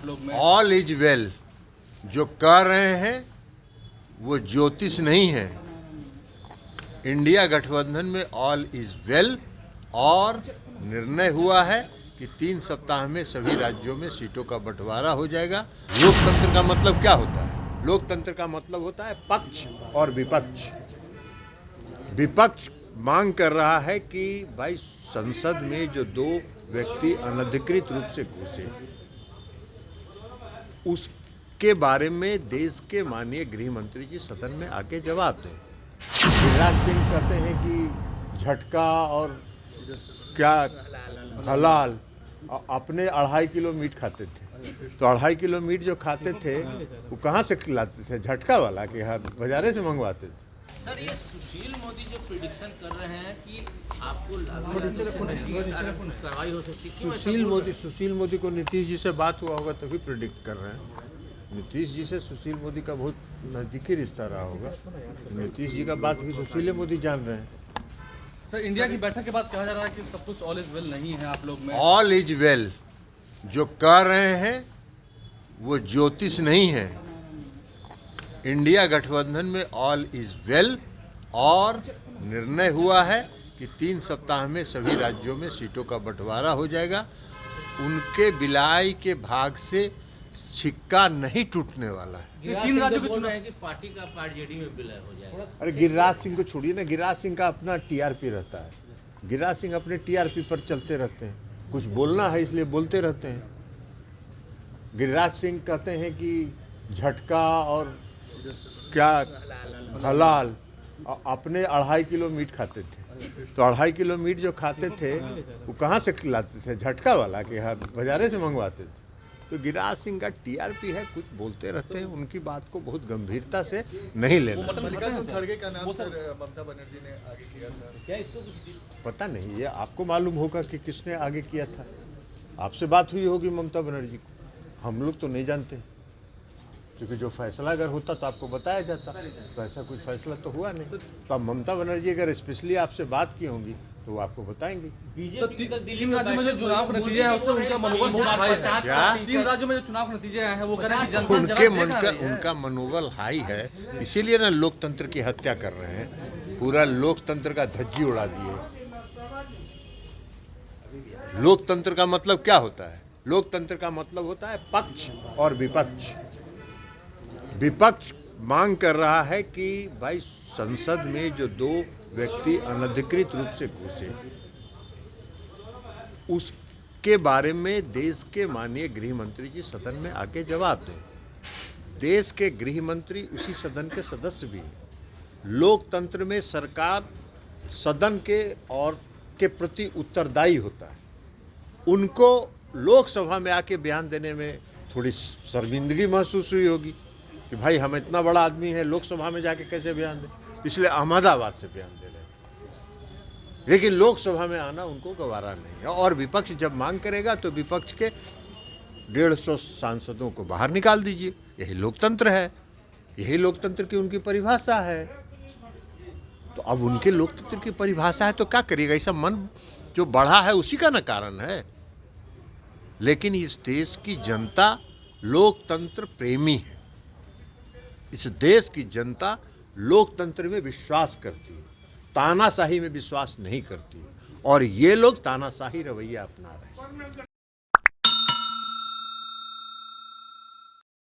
आप लोग में? ऑल इज वेल जो कह रहे हैं वो ज्योतिष नहीं है। इंडिया गठबंधन में ऑल इज वेल और निर्णय हुआ है कि 3 सप्ताह में सभी राज्यों में सीटों का बंटवारा हो जाएगा। लोकतंत्र का मतलब क्या होता है? लोकतंत्र का मतलब होता है पक्ष और विपक्ष। विपक्ष मांग कर रहा है कि भाई संसद में जो 2 व्यक्ति अनधिकृत रूप से घुसे उसके बारे में देश के माननीय गृह मंत्री जी सदन में आके जवाब दें। गिरिराज सिंह कहते हैं कि झटका और क्या हलाल, अपने 2.5 किलो मीट खाते थे, तो 2.5 किलो मीट जो खाते थे वो कहाँ से खिलाते थे? झटका वाला के हाथ बाजारे से मंगवाते थे। सर, ये सुशील मोदी जो प्रिडिक्शन कर रहे हैं कि आपको कार्रवाई हो सकती है, सुशील मोदी को नीतीश जी से बात हुआ होगा तभी प्रिडिक्ट कर रहे हैं। नीतीश जी से सुशील मोदी का बहुत नज़दीकी रिश्ता रहा होगा, तो नीतीश जी का बात भी सुशील मोदी जान रहे हैं। सर, इंडिया की बैठक के बाद कहा जा रहा है कि सब कुछ ऑल इज वेल नहीं है आप लोग में। ऑल इज वेल जो कह रहे हैं वो ज्योतिष नहीं है। इंडिया गठबंधन में ऑल इज वेल और निर्णय हुआ है कि 3 सप्ताह में सभी राज्यों में सीटों का बंटवारा हो जाएगा। उनके बिलाई के भाग से सिक्का नहीं टूटने वाला है। 3 राज्यों के चुनाव है कि पार्टी का पार्टी में विलय हो जाएगा। अरे गिरिराज सिंह को छोड़िए ना, गिरिराज सिंह का अपना टीआरपी रहता है। गिरिराज सिंह अपने टीआरपी पर चलते रहते हैं, कुछ बोलना है इसलिए बोलते रहते हैं। गिरिराज सिंह कहते हैं कि झटका और क्या हलाल, अपने 2.5 किलो मीट खाते थे, तो 2.5 किलो मीट जो खाते थे वो कहाँ से खिलाते थे? झटका वाला के हाथ बाजारे से मंगवाते थे। तो गिरिराज सिंह का टीआरपी है, कुछ बोलते रहते हैं, उनकी बात को बहुत गंभीरता से नहीं लेना। मल्लिकार्जुन खड़गे का नाम सर ममता बनर्जी ने आगे किया था, क्या इसको कुछ पता नहीं, ये आपको मालूम होगा कि किसने आगे किया था। आपसे बात हुई होगी ममता बनर्जी को, हम लोग तो नहीं जानते, क्योंकि जो फैसला अगर होता तो आपको बताया जाता, तो ऐसा कुछ फैसला तो हुआ नहीं। तो अब ममता बनर्जी अगर स्पेशली आपसे बात की होंगी तो वो आपको बताएंगे। बीजेपी का दिल्ली 3 राज्यों में जो चुनाव के नतीजे हैं उससे उनका मनोबल बहुत हाई है। 3 राज्यों में जो चुनाव के नतीजे आए हैं वो कह रहे हैं कि जनता उनके मन का उनका मनोबल हाई है, इसीलिए ना लोकतंत्र की हत्या कर रहे हैं, पूरा लोकतंत्र का धज्जी उड़ा दिए। लोकतंत्र का मतलब क्या होता है? लोकतंत्र का मतलब होता है पक्ष और विपक्ष। विपक्ष मांग कर रहा है कि भाई संसद में जो 2 व्यक्ति अनधिकृत रूप से घुसे उसके बारे में देश के माननीय गृह मंत्री जी सदन में आके जवाब दें। देश के गृह मंत्री उसी सदन के सदस्य भी हैं। लोकतंत्र में सरकार सदन के और के प्रति उत्तरदायी होता है। उनको लोकसभा में आके बयान देने में थोड़ी शर्मिंदगी महसूस हुई होगी कि भाई हम इतना बड़ा आदमी है, लोकसभा में जाके कैसे बयान दें, इसलिए अहमदाबाद से बयान दे रहे हैं। लेकिन लोकसभा में आना उनको गवारा नहीं है, और विपक्ष जब मांग करेगा तो विपक्ष के 150 सांसदों को बाहर निकाल दीजिए। यही लोकतंत्र है, यही लोकतंत्र की उनकी परिभाषा है। तो अब उनके लोकतंत्र की परिभाषा है तो क्या करिएगा? ऐसा मन जो बढ़ा है उसी का न कारण है। लेकिन इस देश की जनता लोकतंत्र प्रेमी है। इस देश की जनता लोकतंत्र में विश्वास करती है, तानाशाही में विश्वास नहीं करती है, और ये लोग तानाशाही रवैया अपना रहे हैं।